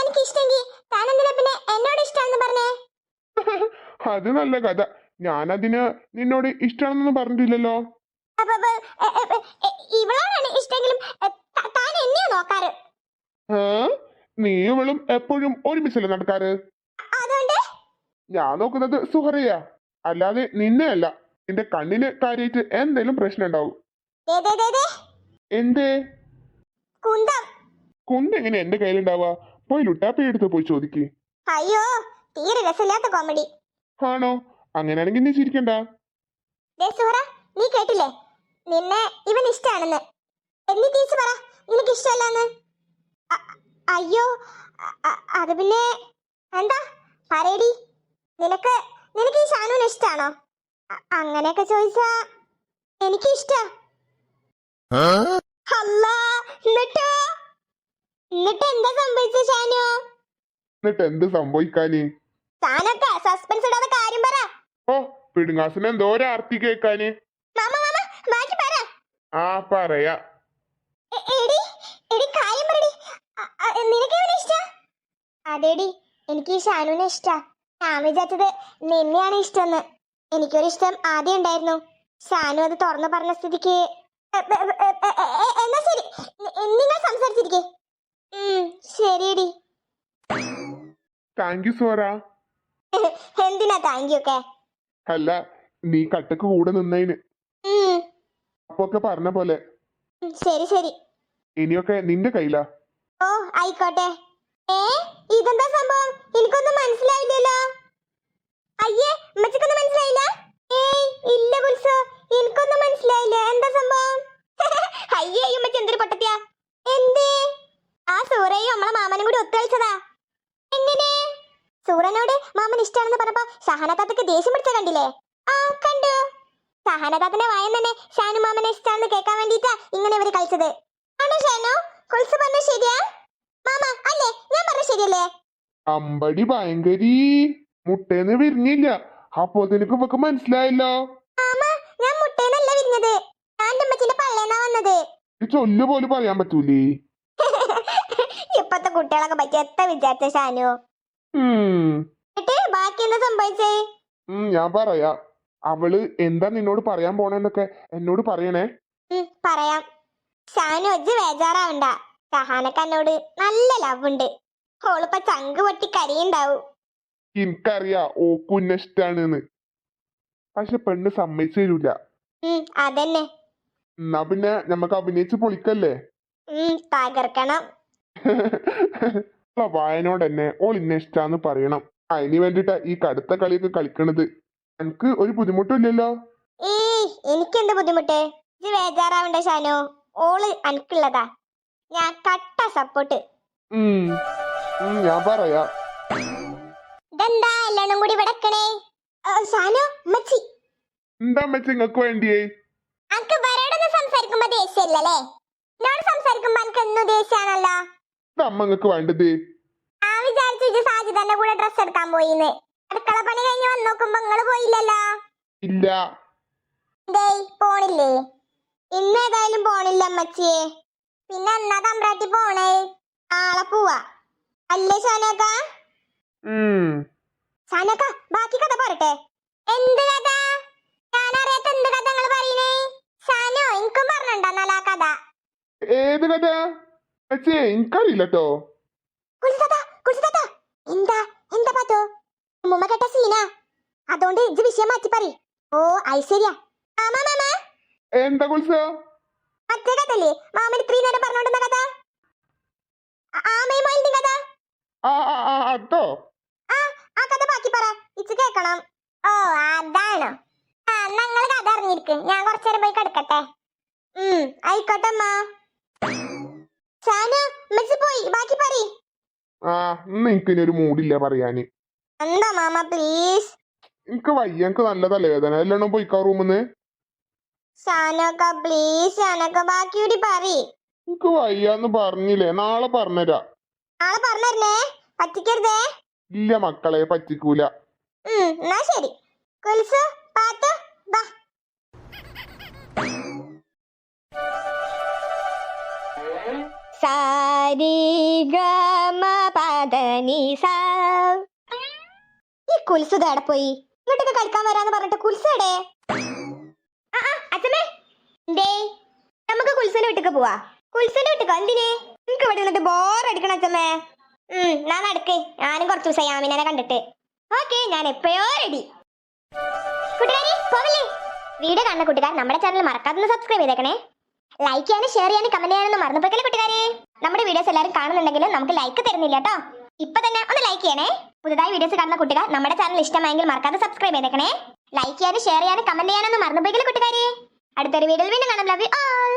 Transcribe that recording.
എനിക്ക് ഇഷ്ടമെങ്കിൽ താനെന്തിനാ പിന്നെ എന്നോട് ഇഷ്ടമാണെന്ന് പറഞ്ഞേ? അത് നല്ല കഥ. ഞാനതിന് നിന്നോട് ഇഷ്ടമാണെന്നൊന്നും പറഞ്ഞിട്ടില്ലല്ലോ. ഇവളോടാണ് ഇഷ്ടമെങ്കിലും താൻ എന്നെയാ നോക്കാറ്. നീ ഇവളും എപ്പോഴും ഒരുമിച്ചല്ലേ നടക്കാറ്? അതുകൊണ്ട് ഞാൻ നോക്കുന്നത് സുഹറയാ, അല്ലാതെ നിന്നെ അല്ല. നിന്റെ കണ്ണിന് കാര്യമായിട്ട് എന്തെങ്കിലും പ്രശ്നം ഉണ്ടാവും. എന്തേ? കുന്തെങ്ങനെ എന്റെ കയ്യിലുണ്ടാവാ? പോയി ലുട്ടാപ്പി എടുത്ത് പോയി ചോദിക്ക്. അയ്യോ, തീരെ രസമില്ലാത്ത കോമഡി ആണോ? അങ്ങനെയാണെങ്കിൽ നീ ചിരിക്കണ്ട. നീ കേട്ടില്ലേ നിന്നെ ഇവൻ ഇഷ്ടാണെന്ന്? എന്നി ടീച്ചർ പറ നിനക്ക് ഇഷ്ടമല്ലെന്ന്. അയ്യോ അത് പിന്നെ എന്താ പറയടി, നിനക്ക് ഈ ഷാനുവിനെ ഇഷ്ടാണോ? അങ്ങനെയൊക്കെ ചോദിച്ചാ എനിക്ക് ഇഷ്ടാ. എന്നിട്ട് എന്താ സംഭവിച്ച ഷാനു? എന്നിട്ട് എന്ത് സംഭവിക്കാന്? താനൊക്കെ സസ്പെൻസ് ഇടാതെ കാര്യം പറ. ഓ, പിടുങ്ങാസിന് എന്തോ ഒരു ആർത്തി കേൾക്കാന്. ആ പറയാ. അതെടി, എനിക്ക് ഈ ഷാനുവിനെ ഇഷ്ടാ. ഞാൻ വിചാരിച്ചത് നിന്നെയാണ് ഇഷ്ടമെന്ന്. എനിക്കൊരു ഇഷ്ടം ആദ്യം ഉണ്ടായിരുന്നു. ഷാനു അത് തുറന്നു പറഞ്ഞ സ്ഥിതിക്ക് എന്നാ ശരി, നിങ്ങൾ സംസാരിച്ചിരിക്കേ. ശരിയടി. താങ്ക് യു സോറ. എന്തിനാ താങ്ക് യു ഒക്കെ? അല്ല, നീ കട്ടക്ക് കൂടെ നിന്നതിന്. അപ്പൊക്കെ പറഞ്ഞ പോലെ. ശരി ശരി. ഇനിയൊക്കെ നിന്റെ കയ്യിലാ. ഓ ആയിക്കോട്ടെ. ഇതെന്താ സംഭവം? എനിക്കൊന്നും മനസ്സിലായില്ലല്ലോ. അയ്യേ, അമ്മച്ചിക്കൊന്നും മനസ്സിലായില്ല? ഇല്ല കുൽസോ, എനിക്കൊന്നും മനസ്സിലായില്ല. എന്താ സംഭവം? അയ്യേ, അമ്മച്ചി എന്തൊരു പൊട്ടത്തിയാ. എന്തേ? ആ സൂറയും നമ്മളെ മാമനും കൂടി ഒത്തുകളിച്ചതാ. എങ്ങനെ? സൂറനോട് മാമൻ ഇഷ്ടാണെന്ന് പറഞ്ഞപ്പോ ഷഹനത്താത്തക്ക് ദേഷ്യം പിടിച്ച കണ്ടില്ലേ? ആ കണ്ടു. ഷഹനത്താത്തന്റെ വായം തന്നെ ഷാനു മാമനെ ഇഷ്ടാണെന്ന് കേൾക്കാൻ വേണ്ടിട്ടാ ഇങ്ങനെ ഇവര് കളിച്ചത്. ആണോ ഷാനു? കുൽസ് പറഞ്ഞ ശരിയാ? മാമ അല്ലേ? ഞാൻ പറഞ്ഞ ശരിയല്ലേ? അമ്പടി ഭയങ്കരി. മുട്ടേന്ന് വിരിഞ്ഞില്ല. അപ്പോ നിനക്ക് ഇവക്ക് മനസ്സിലായല്ലോ. ഞാൻ മുട്ടേന്നല്ല വിരിഞ്ഞത്, ഞാൻ എന്റെ അമ്മച്ചിന്റെ പള്ളേന്നാ വന്നത്. ചൊല്ലു പോലും പറയാൻ പറ്റൂലേ. ഇപ്പത്തെ കുട്ടികളൊക്കെ പറ്റി എത്ര വിചാരിച്ച ഷാനു. ബാക്കി എന്താ സംഭവിച്ചേ? ഞാൻ പറയാ. അവള് എന്താ നിന്നോട് പറയാൻ പോണെന്നൊക്കെ എന്നോട് പറയണേ. പറയാം. ഷാനു ഒജ്ജ് ബേജാറാവണ്ട. ഷഹാനക്ക് എന്നോട് നല്ല ലവ് ഉണ്ട്. ഓളിപ്പോ ചങ്ക് പൊട്ടി കരിയുണ്ടാവും. എനിക്കറിയാ ഓക്കുന്നെ ഇഷ്ടാണെന്ന്. പക്ഷെ പെണ്ണ് സമ്മതിച്ചു തരൂല. അതന്നെ. എന്നാ പിന്നെ നമുക്ക് അഭിനയിച്ച് പൊളിക്കല്ലേ? തകർക്കണം. വായനോട് തന്നെ ഓൾ ഇന്നെ ഇഷ്ടാന്ന് പറയണം. അതിന് വേണ്ടിട്ടാ ഈ കടുത്ത കളിയൊക്കെ കളിക്കണത്. എനിക്ക് ഒരു ബുദ്ധിമുട്ടില്ലല്ലോ. എനിക്കെന്ത് ബുദ്ധിമുട്ട്? ഇത് ബേജാറാവണ്ട ഷാനു, ഓള് അനക്കുള്ളതാ. ഞാൻ കട്ട സപ്പോർട്ട്. ഞാൻ പറയാ. ഇതെന്താ എല്ലാം കൂടി വിടക്കണേ? ഷാനു മച്ചി. എന്താ മച്ചി നിങ്ങക്ക് വേണ്ടിയേ? അനക്ക് വരോടൊന്ന് സംസാരിക്കുമ്പോ ദേഷ്യല്ലേ? എന്നോട് സംസാരിക്കുമ്പോ അനക്ക് എന്നും ദേഷ്യാണല്ലോ. അമ്മ നിങ്ങക്ക് വേണ്ടത്. ഞാൻ വിചാരിച്ചു സാജിദന്റെ കൂടെ ഡ്രസ് എടുക്കാൻ പോയിന്ന്. അടുക്കള പണി കഴിഞ്ഞ് വന്ന് നോക്കുമ്പോ നിങ്ങള് പോയില്ലല്ലോ. ഇല്ല. പോണില്ലേ? ഇന്നേതായാലും പോണില്ല അമ്മച്ചിയെ. പിന്നെ എന്നാ തമ്പ്രാട്ടി പോണേ? നാളെ പോവാ അല്ലേ ഷാനോക്ക? ഷാനോക്ക, ബാക്കി കഥ പോരട്ടെ. എന്ത് കഥ? ഞാനറിയാത്ത എന്ത് കഥ നിങ്ങൾ പറയണേ? ഷാനോ, എനിക്കും പറഞ്ഞിട്ടുണ്ടോ നല്ല കഥ? ഏത് കഥ? എനിക്കറിയില്ലട്ടോ. എന്താ എന്താ പാത്തോ? ഉമ്മ കേട്ട സീനാ. അതുകൊണ്ട് ഇത് വിഷയം മാറ്റി പറ. ഓ ഐശ്വര്യ. എന്താ കുൽസ? മറ്റേ കഥല്ലേ മാമൻ ഇത്രയും നേരം പറഞ്ഞോണ്ടുന്ന കഥ? ആമയും കഥ. അതോ? ആ കഥ ബാക്കി പറ, ഇച്ച് കേക്കണം. ഓ അതാണോ? ഞങ്ങള് കഥ അറിഞ്ഞിരിക്ക്. ഞാൻ കുറച്ചേരം പോയി കിടക്കട്ടെ. ആയിക്കോട്ടെ അമ്മ. ഷാനു മിസ് പോയി, ബാക്കി പറ. എനിക്കിനി ഒരു മൂഡില്ല പറയാന്. എന്താ മാമ പ്ലീസ്? എനിക്ക് വയ്യ, എനിക്ക് നല്ല തലവേദന. എല്ലാം പോയിക്കാ റൂമിന്ന്. ഷാനോക്ക പ്ലീസ്, ഷാനോക്ക ബാക്കി കൂടി പറ. എനിക്ക് വയ്യാന്ന് പറഞ്ഞില്ലേ, നാളെ പറഞ്ഞുതരാ. നാളെ പറഞ്ഞേ, പറ്റിക്കരുതേ. ഇല്ല മക്കളെ, പറ്റിക്കൂല. എന്നാ ശരി. കുൽസു പാത്തു വാ. സാരി ഗ മ പ സാധനീസ. ഈ കുൽസുത എവിടെ പോയി? ഇങ്ങോട്ടൊക്കെ കളിക്കാൻ വരാന്ന് പറഞ്ഞിട്ട് കുൽസടെ? അച്ഛമ്മേ എന്തേ? നമുക്ക് കുൽസുന്റെ വീട്ടിക്ക് പോവാ. കുൽസുന്റെ വീട്ടിക്കോ? എന്തിന്? നിനക്ക് ഇവിടെ നിന്നിട്ട് ബോറടിക്കണം അച്ഛമ്മേ. ഞാൻ നടക്ക്. ഞാനും കുറച്ച് ദിവസം യാമിനെ കണ്ടിട്ട്. ഓക്കെ, ഞാൻ എപ്പോഴോ റെഡി. കൂട്ടുകാരെ പോവല്ലേ? വീഡിയോ കാണുന്ന കൂട്ടുകാർ നമ്മുടെ ചാനൽ മറക്കാതെ സബ്സ്ക്രൈബ് ചെയ്തേക്കണേ. ലൈക്ക് ചെയ്യാനും ഷെയർ ചെയ്യാനും കമന്റ് ചെയ്യാനൊന്നും മറന്നുപോയില്ലേ കൂട്ടുകാരെ? നമ്മുടെ വീഡിയോസ് എല്ലാവരും കാണുന്നുണ്ടെങ്കിലും നമുക്ക് ലൈക്ക് തരുന്നില്ല കേട്ടോ. ഇപ്പൊ തന്നെ ഒന്ന് ലൈക്ക് ചെയ്യണേ. പുതുതായി വീഡിയോസ് കാണുന്ന കൂട്ടുകാർ നമ്മുടെ ചാനൽ ഇഷ്ടമായെങ്കിൽ മറക്കാതെ സബ്സ്ക്രൈബ് ചെയ്തേക്കണേ. ലൈക്ക് ചെയ്യാനും ഷെയർ ചെയ്യാനും കമന്റ് ചെയ്യാനൊന്നും മറന്നുപോയില്ലേ കൂട്ടുകാരെ? അടുത്തൊരു വീഡിയോയിൽ വീണ്ടും കാണാം. Love you all.